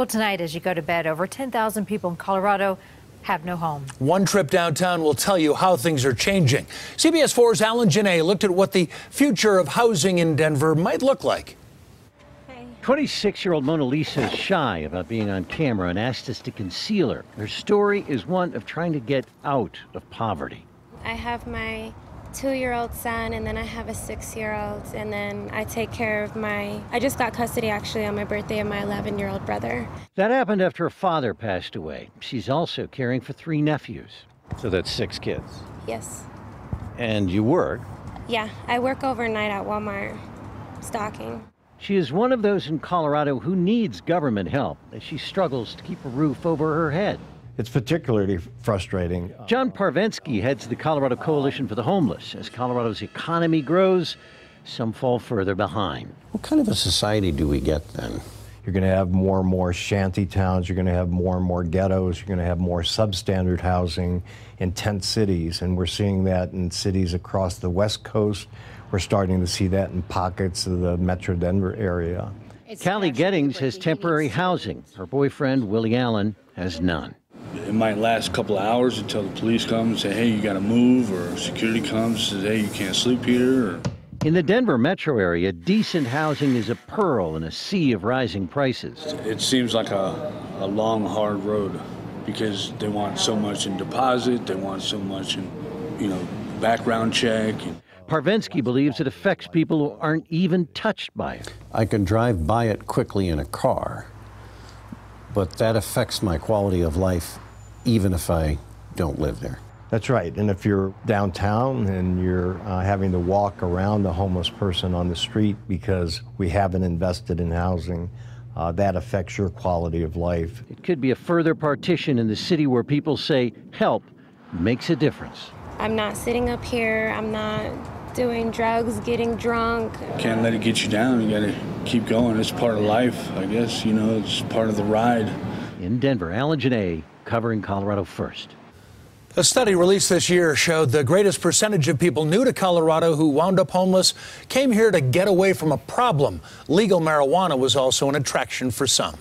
Well, tonight, as you go to bed, over 10,000 people in Colorado have no home. One trip downtown will tell you how things are changing. CBS 4's Alan Janae looked at what the future of housing in Denver might look like. 26-year-old Mona Lisa is shy about being on camera and asked us to conceal her. Her story is one of trying to get out of poverty. I have my 2-year-old son, and then I have a 6-year-old, and then I take care of I just got custody actually on my birthday of my 11-year-old brother. That happened after her father passed away. She's also caring for 3 nephews. So that's 6 kids. Yes. And you work? Yeah, I work overnight at Walmart, stocking. She is one of those in Colorado who needs government help as she struggles to keep a roof over her head. It's particularly frustrating. John Parvensky heads the Colorado Coalition for the Homeless. As Colorado's economy grows, some fall further behind. What kind of a society do we get then? You're going to have more and more shanty towns. You're going to have more and more ghettos. You're going to have more substandard housing in tent cities. And we're seeing that in cities across the West Coast. We're starting to see that in pockets of the Metro Denver area. Callie Gettings has temporary housing. Her boyfriend, Willie Allen, has none. It might last a couple of hours until the police come and say, hey, you got to move, or security comes and says, hey, you can't sleep here. In the Denver metro area, decent housing is a pearl in a sea of rising prices. It seems like a long, hard road because they want so much in deposit, they want so much in, background check. Parvensky believes it affects people who aren't even touched by it. I can drive by it quickly in a car, but that affects my quality of life even if I don't live there. That's right. And if you're downtown and you're having to walk around a homeless person on the street because we haven't invested in housing, that affects your quality of life. It could be a further partition in the city where people say help makes a difference. I'm not sitting up here. I'm not doing drugs, getting drunk. Can't let it get you down. You got to keep going. It's part of life, I guess. It's part of the ride. In Denver, Alan Janae, covering Colorado First. A study released this year showed the greatest percentage of people new to Colorado who wound up homeless came here to get away from a problem. Legal marijuana was also an attraction for some.